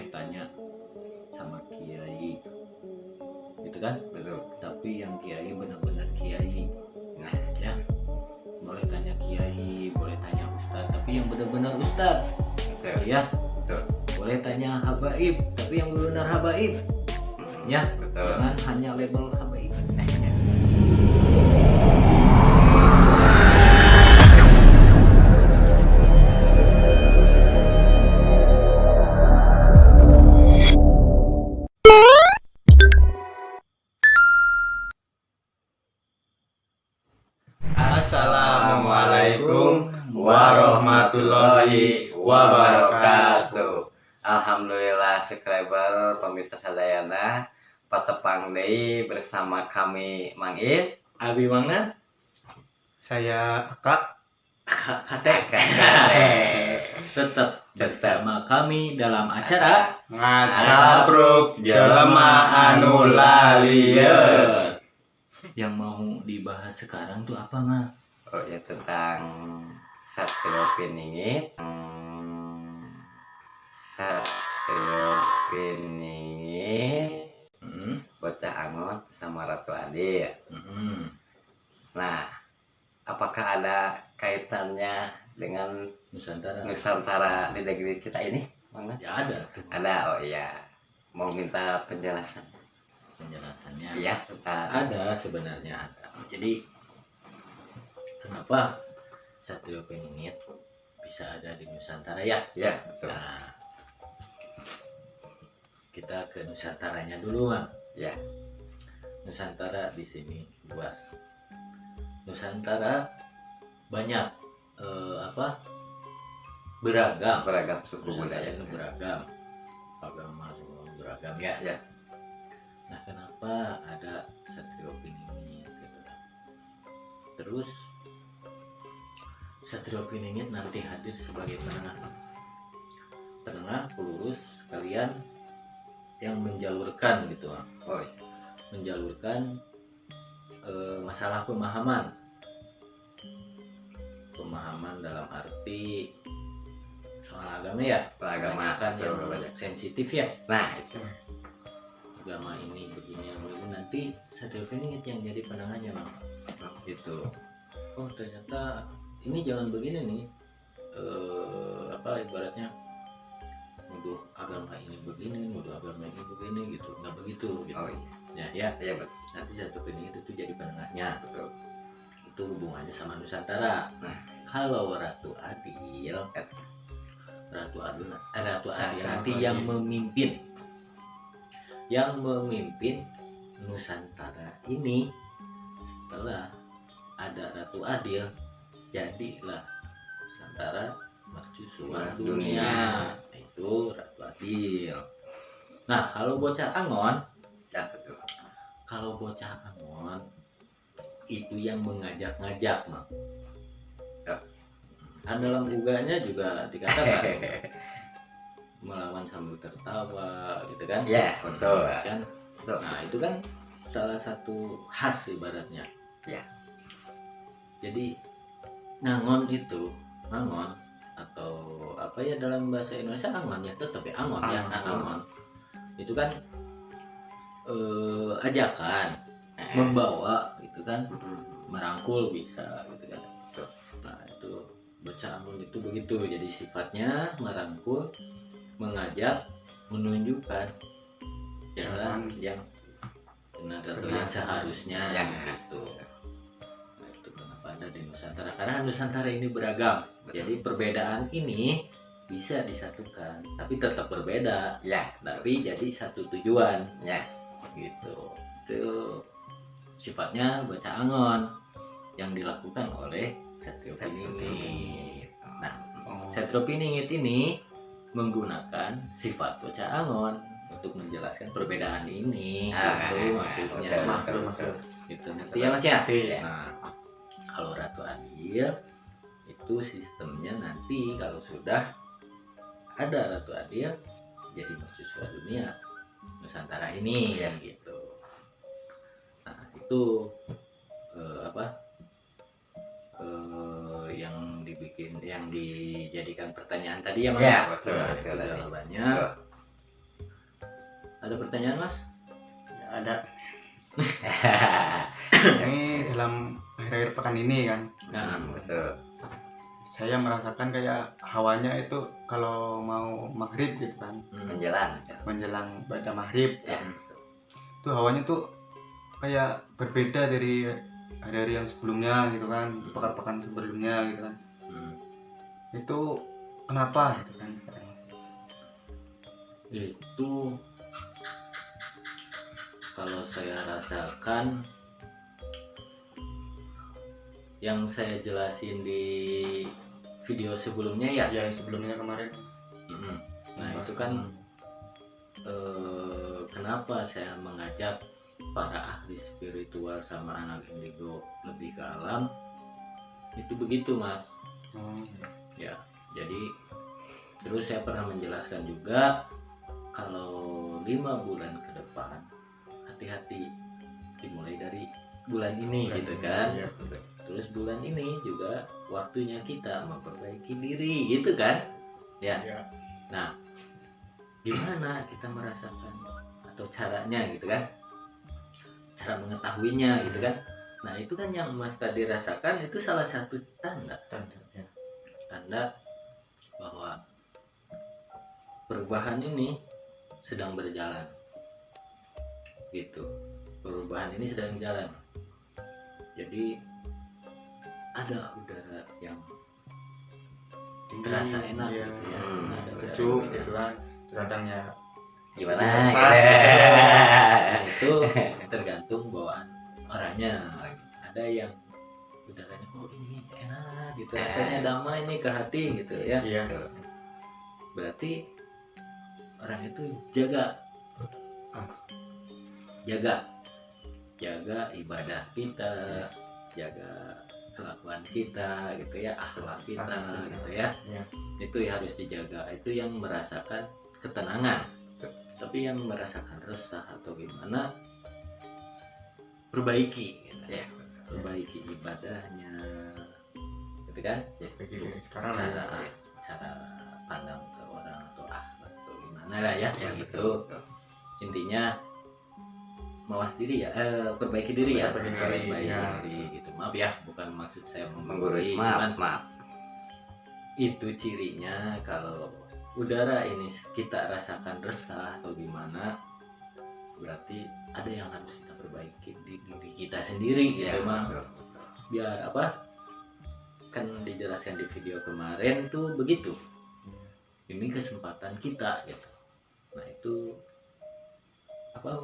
tanya sama kiai, gitu kan? Betul. Tapi yang kiai benar-benar kiai. Nah, Ya, boleh tanya kiai, boleh tanya ustadz, tapi yang benar-benar ustadz. betul. Ya, Betul. boleh tanya habaib, tapi yang benar habaib. Ya, Betul. jangan hanya label habaib. Assalamualaikum warahmatullahi wabarakatuh. Alhamdulillah subscriber pemirsa sadayana patepang deui bersama kami Mang In, Abi Mangan, Saya Kak. Kate. Tetap bersama kami dalam acara Ngacabruk jelema anu lalieun. Yang mau dibahas sekarang tuh apa, Ma? Oh ya, tentang Satrio Piningit. Satrio Piningit, Bocah Angon sama Ratu Adil. Nah, apakah ada kaitannya dengan Nusantara di negeri kita ini? Mana? Ya ada tuh Ada, oh iya. Mau minta penjelasan? penjelasannya. Iya, Ada sebenarnya ada. Jadi kenapa Satrio Piningit bisa ada di Nusantara ya? Ya, betul. Nah, kita ke Nusantaranya dulu, Mang. Ya. Nusantara di sini luas. Nusantara banyak beragam. Beragam suku Nusantara budaya. itu beragam, agama beragam ya. Ya. Nah, kenapa ada Satrio Piningit gitu kan? Terus Satrio Piningit nanti hadir sebagai penengah pelurus kalian yang menjalurkan gitu, Mang. Oh, iya. Menjalurkan masalah pemahaman dalam arti soal agama ya, Agama kan yang banyak. sensitif ya. Nah, itu. Agama ini begini yang begini, nanti Satrio Piningit yang jadi penengahnya, Bang. Gitu. Oh, ternyata ini jangan begini nih. Ibaratnya nuduh agama ini begini, nuduh agama ini begini gitu. Nggak begitu gitu. Oh, iya. Ya. Iya, betul. Nanti Satrio Piningit itu jadi penengahnya. Betul. Itu hubungannya sama Nusantara. Nah, kalau Ratu Adil nanti Adil. yang memimpin Nusantara ini. Setelah ada Ratu Adil, jadilah Nusantara mercusuar dunia. Itu Ratu Adil. Nah, kalau bocah Angon, ya betul. kalau bocah Angon itu yang mengajak-ngajak, Mang. Ya. Kan dalam uganya juga dikatakan melawan sambil tertawa gitu kan. Ya, betul. Kan? Betul. Nah, itu kan salah satu khas ibaratnya. Ya. Jadi Angon atau apa ya dalam bahasa Indonesia Angon ya, tetap ya Angon ya. Angon itu kan ajakan, membawa gitu kan, merangkul bisa gitu kan. Nah, itu bocah Angon itu begitu, jadi sifatnya merangkul, mengajak, menunjukkan jalan yang benar atau yang seharusnya yang gitu. Nah, itu kenapa ada di Nusantara, karena Nusantara ini beragam. Jadi perbedaan ini bisa disatukan, tapi tetap berbeda. Ya, Tapi jadi satu tujuan. ya. Gitu. Itu sifatnya bocah Angon yang dilakukan oleh Satrio Piningit. Nah, Satrio Piningit ini menggunakan sifat bocah Angon untuk menjelaskan perbedaan ini. Itu maksudnya. Maksud. Gitu. Ngerti ya, Mas ya? Iya. Nah, kalau Ratu Adil itu sistemnya nanti kalau sudah ada Ratu Adil jadi mercusuar dunia Nusantara ini Ya. gitu. Nah, itu yang dijadikan pertanyaan tadi ya, Mas. Ya, betul. Nah, itu jawabannya. Betul. Ada pertanyaan Mas? Ya, ada. Ini dalam akhir-akhir pekan ini kan, Nah, Betul. saya merasakan kayak hawanya itu kalau mau maghrib gitu kan, Menjelang. menjelang baca maghrib, Ya. itu hawanya tuh kayak berbeda dari hari-hari yang sebelumnya gitu kan, pekan-pekan sebelumnya gitu kan. hmm. Itu kenapa gitu kan? Itu kalau saya rasakan yang saya jelasin di video sebelumnya ya. Ya sebelumnya kemarin. Mm-mm. Nah itu kan kenapa saya mengajak para ahli spiritual sama anak indigo lebih ke alam, itu begitu Mas. Ya, jadi terus saya pernah menjelaskan juga kalau 5 bulan ke depan hati-hati, dimulai dari bulan ini gitu kan. Iya. Terus bulan ini juga waktunya kita memperbaiki diri gitu kan ya. Iya. Nah gimana kita merasakan atau caranya gitu kan, cara mengetahuinya gitu kan. Nah itu kan yang Mas tadi rasakan, itu salah satu tanda Ya. tanda bahwa perubahan ini sedang berjalan gitu. Perubahan ini sedang jalan, jadi ada udara yang terasa enak Iya. gitu ya. Ada udara Sejuk yang gitu kan, kadang ya Gimana? Biasa. Nah, itu tergantung bawaan orangnya. Ada yang udaranya ini enak gitu, rasanya damai nih ke hati gitu ya. iya. Berarti orang itu jaga ibadah kita, jaga kelakuan kita gitu ya, akhlak kita gitu ya. Iya. Itu yang harus dijaga. Itu yang merasakan ketenangan. Tapi yang merasakan resah atau gimana, perbaiki gitu. Ya. Perbaiki ibadahnya gitu kan. Bagi dari sekarang lah ya. Cara pandang ke orang atau akhlak atau gimana lah ya, Ya, gitu. betul. Intinya mawas diri ya, perbaiki diri ya, Perbaiki diri, ya. diri gitu. Maaf ya, bukan maksud saya Menggurui. menggurui, cuman Maaf. itu cirinya kalau udara ini kita rasakan resah atau gimana, berarti ada yang harus kita perbaiki di diri kita sendiri gitu. Ya, Mah betul. biar apa, kan dijelaskan di video kemarin tuh begitu, ini kesempatan kita gitu. Nah itu apa,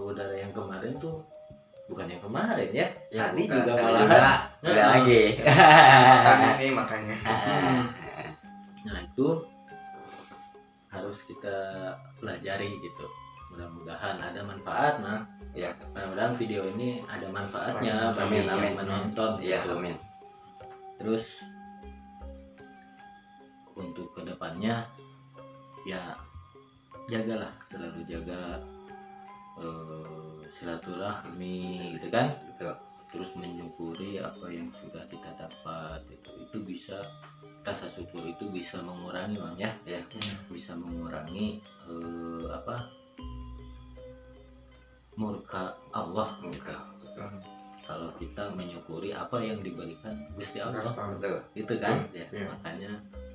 udara yang kemarin tuh bukan yang kemarin ya, Ya, tadi bukan. juga Tadi malahan juga. Udah lagi. Makanya. Nah itu harus kita pelajari gitu. Mudah-mudahan ada manfaat. Nah Ya. mudah-mudahan video ini ada manfaatnya bagi Amin, yang amin. menonton Ya, gitu. amin. Terus untuk kedepannya ya jagalah, selalu jaga silaturahmi gitu kan. Betul. Terus menyukuri apa yang sudah kita dapat, itu bisa, rasa syukur itu bisa mengurangi Bang ya. Ya. Bisa mengurangi murka Allah gitu. Betul. Kalau kita menyukuri apa yang diberikan Gusti Allah Betul. gitu kan ya. Iya. Makanya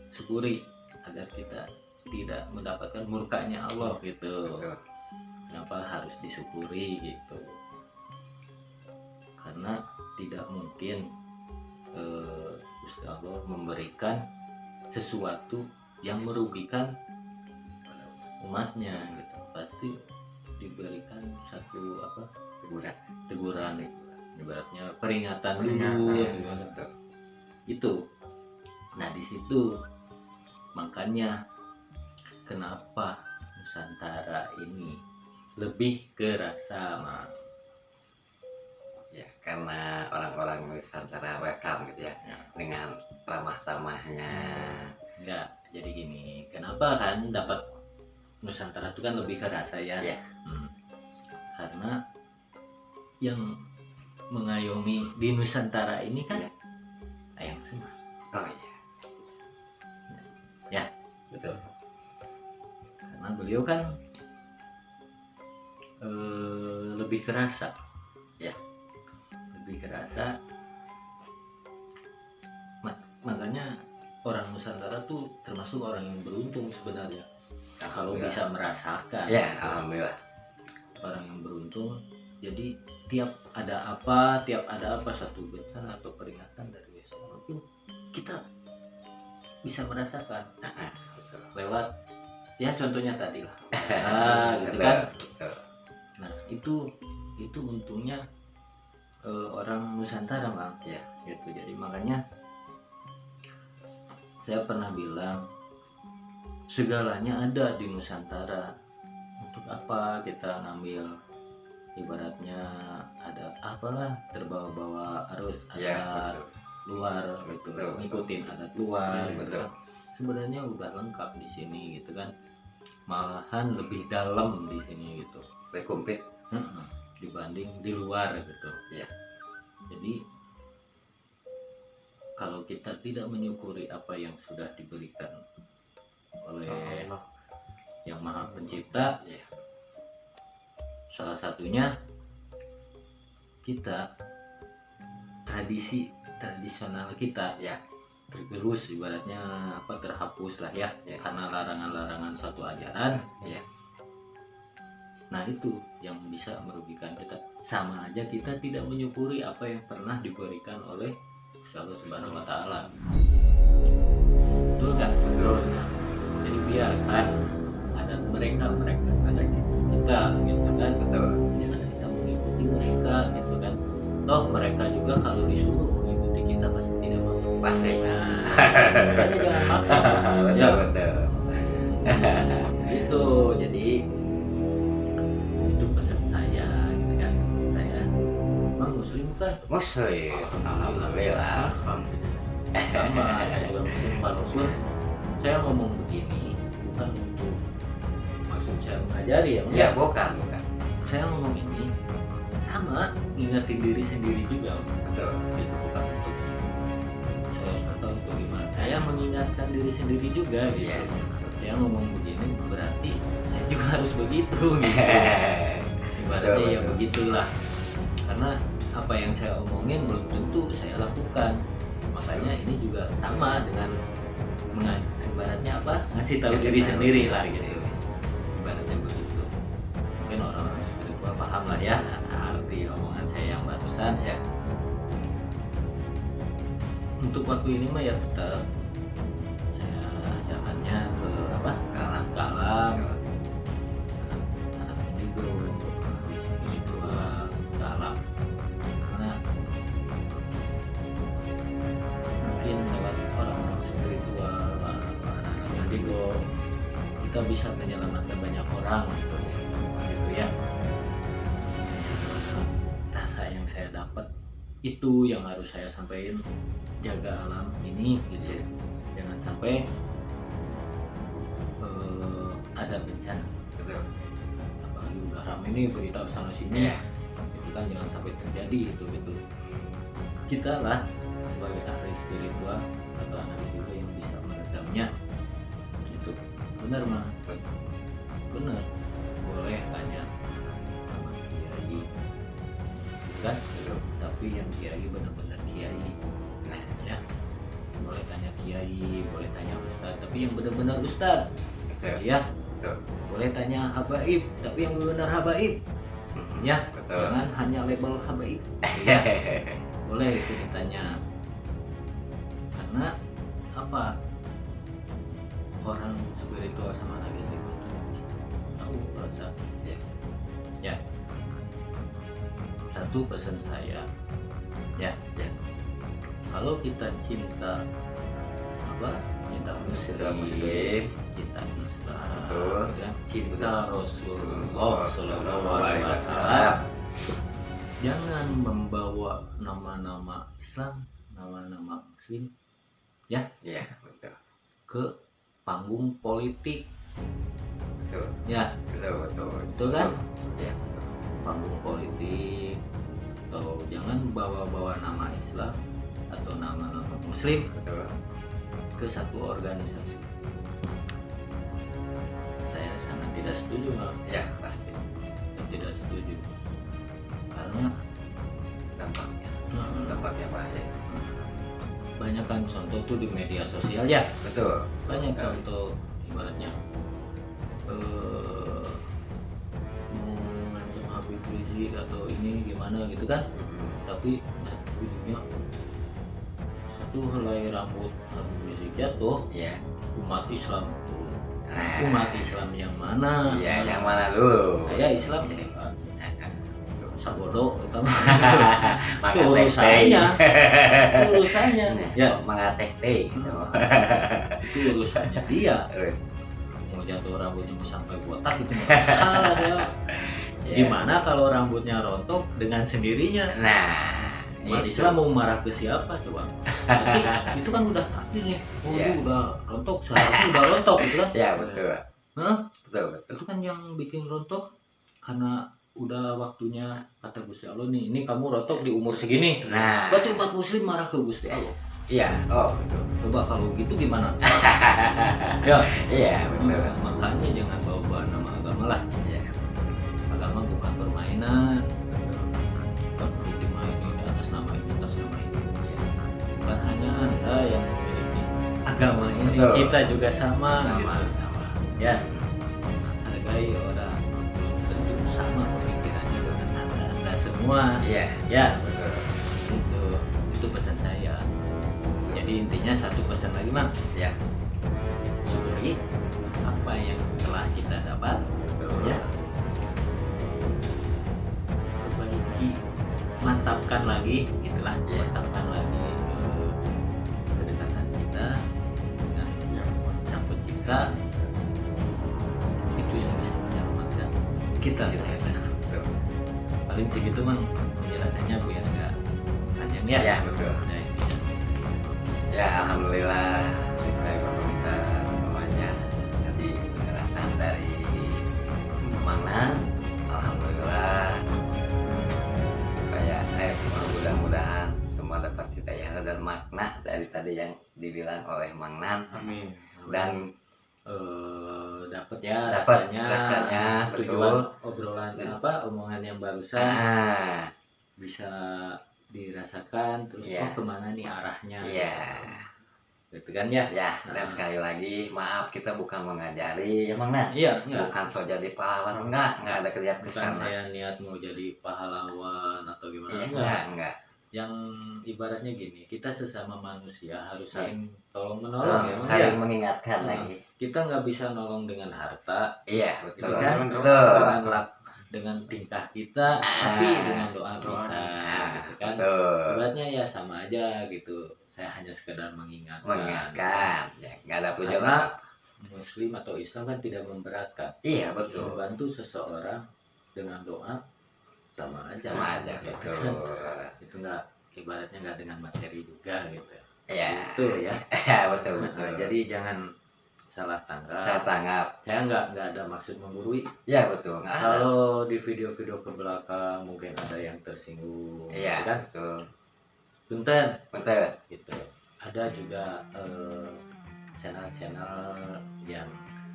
syukuri agar kita tidak mendapatkan murkanya Allah gitu. Betul. Kenapa harus disyukuri gitu, karena tidak mungkin Gusti Allah memberikan sesuatu yang merugikan umatnya gitu. Pasti diberikan satu teguran, ibaratnya peringatan dulu Peringatan, gitu. Betul. Itu. Nah di situ makanya kenapa Nusantara ini lebih ke rasa Ya, karena orang-orang Nusantara welcome gitu ya, dengan ramah tamahnya. enggak. Jadi gini, kenapa kan dapat Nusantara itu kan lebih ke rasa ya. Ya. Karena yang mengayomi di Nusantara ini kan Ya. ayam semua. Oh iya. Ya, betul. Karena beliau kan lebih kerasa, Ya. lebih kerasa. Makanya orang Nusantara tuh termasuk orang yang beruntung sebenarnya. Nah, kalau Ya. bisa merasakan, Ya, alhamdulillah. orang yang beruntung. Jadi tiap ada apa satu bencana atau peringatan dari WSO itu kita bisa merasakan Betul. lewat ya contohnya tadi lah. Gitu kan. Betul. Nah, itu untungnya orang Nusantara, Bang. Ya. Gitu. Jadi makanya saya pernah bilang segalanya ada di Nusantara. Untuk apa kita ngambil ibaratnya ada apalah terbawa-bawa arus Ya, adat betul. luar gitu, Betul. ngikutin adat luar gitu Betul. kan. Sebenarnya udah lengkap di sini gitu kan. Malahan lebih dalam di sini gitu. Lebih komplit. Dibanding di luar gitu. Iya. Jadi kalau kita tidak menyukuri apa yang sudah diberikan oleh Allah. Yang Maha Pencipta, Iya. salah satunya kita tradisional kita Ya. tergerus ibaratnya apa terhapus lah ya, Ya. karena larangan-larangan suatu ajaran. Iya. Nah itu yang bisa merugikan kita. Sama aja kita tidak menyukuri apa yang pernah diberikan oleh Allah Subhanahu wa Ta'ala. Betul nggak? Betul. Jadi biarkan ada mereka ada kita gitu kan. Betul. Jangan kita mengikuti mereka gitu kan. Toh mereka juga kalau disuruh mengikuti kita pasti tidak mau. Pasti. Makanya jangan maksa. Ya Betul. gitu. Jadi itu pesan saya gitu kan. Saya memang muslim kan. Muslim. Alhamdulillah. Sama saya juga muslim, walaupun saya ngomong begini bukan untuk maksud saya mengajari ya. Ya, enggak. bukan. Saya ngomong ini sama ngingetin diri sendiri juga. Betul. Gitu, bukan untuk saya atau untuk gimana. Saya mengingatkan diri sendiri juga gitu. Iya. Saya ngomong begini berarti saya juga harus begitu gitu. Ibaratnya Betul, ya betul. begitulah. Karena apa yang saya omongin belum tentu saya lakukan. Makanya ini juga sama dengan ibaratnya apa? Ngasih tahu diri sendiri lah gitu. Ibaratnya begitu. Mungkin orang-orang spiritual paham lah ya arti omongan saya yang barusan. Ya. Untuk waktu ini mah ya tetap saya ajakannya ke apa? Kalah. Ke alam, anak indigo, spiritual, ke alam. Karena mungkin lewat orang-orang spiritual, anak indigo, kita bisa menyelamatkan banyak orang gitu, gitu ya. Rasa yang saya dapat itu yang harus saya sampaikan, jaga alam ini gitu. Iya. Jangan sampai ada bencana, Betul. apalagi udah ramai nih berita sana sini, Iya. itu kan jangan sampai terjadi gitu. Kita lah sebagai ahli spiritual atau anak juga yang bisa meredamnya gitu. Benar mah, benar. Boleh tanya sama kiai, kan? Betul. Tapi yang kiai benar-benar kiai. Nah, Ya, boleh tanya kiai, boleh tanya ustadz, tapi yang benar-benar ustadz. betul. Ya, Betul. boleh tanya habaib, tapi yang benar-benar habaib. Ya, Betul. jangan hanya label habaib. Ya, boleh itu ditanya. Karena apa? Orang spiritual sama anak ini tahu rasa. Ya. Ya. Satu pesan saya, ya. Ya. Kalau kita cinta apa? Cinta Muslim, cinta Islam, Betul. ya, cinta Rasulullah Oh, Sallallahu Alaihi Wasallam. Jangan membawa nama-nama Islam, nama-nama Muslim Ya, betul. ke panggung politik, Betul. ya, Betul. Betul kan? Ya, betul. panggung politik, atau jangan bawa-bawa nama Islam atau nama-nama Muslim Betul. ke satu organisasi. Saya sangat tidak setuju, Bang. Ya, pasti. tidak setuju karena dampaknya banyak. banyak kan contoh tuh di media sosial ya, Betul. banyak contoh ibaratnya mau ngancam Habib Rizik atau ini gimana gitu kan, tapi ujungnya satu helai rambut Habib Rizik jatuh, Iya. umat Islam tuh. Nah, Umat Islam yang mana? iya, yang mana dulu? Saya Islam sabodo utama. Makan urusannya. Urusannya ya, mengateh teh gitu. itu urusannya dia. Terus, Mau jatuh rambutnya sampai botak itu nggak masalah ya. ya. Gimana kalau rambutnya rontok dengan sendirinya? Nah, Umat itu. Islam mau marah ke siapa coba? Nanti itu kan udah takdir nih. Oh, Iya. itu udah rontok, seharusnya udah rontok gitu kan? Ya betul. Hah? Betul. Itu kan yang bikin rontok karena udah waktunya kata Gusti Allah nih, ini kamu rontok di umur segini. Nah, Berarti umat muslim marah ke Gusti Allah. iya. Oh, betul. Coba kalau gitu gimana? Ya, Iya, betul. makanya jangan bawa nama agama lah. Iya. Agama bukan permainan. Bukan perlu dimainin atas nama ini, atas nama ini. Bukan hanya Anda yang memiliki agama ini, Betul. kita juga sama. Gitu. Sama. Ya, hargai orang belum tentu sama pemikirannya dengan Anda semua. Iya. Ya, Betul. itu pesan saya. Jadi intinya satu pesan lagi, Mang. Ya. Syukuri apa yang telah kita dapat. Betul. Ya. Perbaiki, mantapkan lagi, gitulah. Ya. Mantapkan lagi kedekatan kita dengan Sang Pencipta. Itu yang bisa menyelamatkan kita. Gitu. Betul. Paling segitu, Mang, penjelasannya biar nggak panjang ya. Ya, betul. Nah, intinya segitu. Ya, alhamdulillah syukur pemirsa semuanya. Jadi penjelasan dari Mangnan, alhamdulillah supaya mudah-mudahan semua dapat hidayah dan makna dari tadi yang dibilang oleh Mangnan. Amin. Dan Dapat ya dapat rasanya, tujuan betul. obrolan Dan- omongan yang barusan bisa dirasakan terus Iya. kemana nih arahnya Iya. gitu kan ya. Ya, dan sekali lagi maaf kita bukan mengajari ya Mangnan. Iya, enggak, Bukan so jadi pahlawan, enggak ada kerja ke bukan sana. saya niat mau jadi pahlawan atau gimana, Iya, enggak. enggak. Yang ibaratnya gini, kita sesama manusia harus Iya. saling tolong menolong ya, Mang, Saling ya. mengingatkan Nah, lagi. Kita nggak bisa nolong dengan harta, Iya, betul. gitu kan? Betul. dengan tingkah kita, tapi dengan doa bisa, gitu kan. Betul. Ibaratnya ya sama aja gitu. Saya hanya sekedar mengingatkan. Mengingatkan. Ya, enggak ada tujuan. Karena Muslim atau Islam kan tidak memberatkan. Iya, betul. Membantu seseorang dengan doa sama aja. Sama aja, gitu betul. kan. Itu nggak, ibaratnya nggak dengan materi juga gitu. Iya. Itu ya. Iya, betul, Nah, betul. jadi jangan salah tanggap. Saya tanggap. Saya nggak ada maksud menggurui. Iya, betul. Enggak ada. Kalau di video-video ke belakang mungkin ada yang tersinggung, Iya, gitu kan? betul. Punten, Betul. gitu. Ada juga channel-channel yang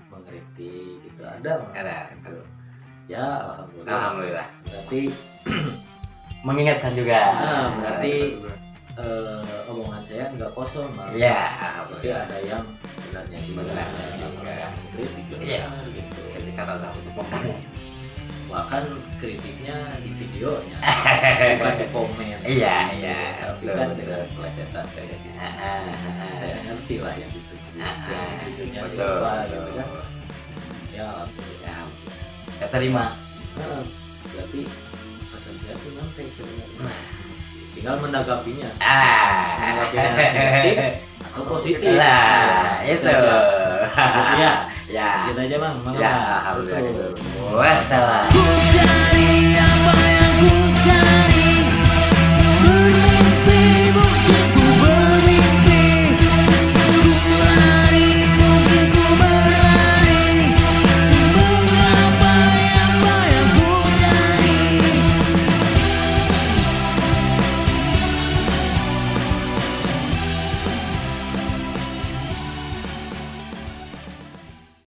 mengkritik gitu, ada. Mang. Ada, betul. Ya, alhamdulillah. Alhamdulillah. Berarti, Mengingatkan juga. berarti omongan saya nggak kosong, Mang. Iya, Jadi alhamdulillah. ada yang benarnya juga, Benarnya ada juga. yang mengkritik juga, Iya. gitu. Ketika ada untuk membangun. Bahkan kritiknya di videonya, bukan di komen. Iya, iya. Tapi Betul, kan betul. dengan pelesetan kayak gitu. Saya ngerti lah yang itu. Videonya Betul. siapa gitu kan. Ya, Ya, saya terima. nah, berarti pesan saya tuh nanti sebenarnya. Nah. Tinggal menanggapinya. Menanggapinya negatif atau positif. Nah, itu. Gitu ya. Ya. Kita aja, Bang. Ya, Bang. alhamdulillah. Betul. Wassalam. Dari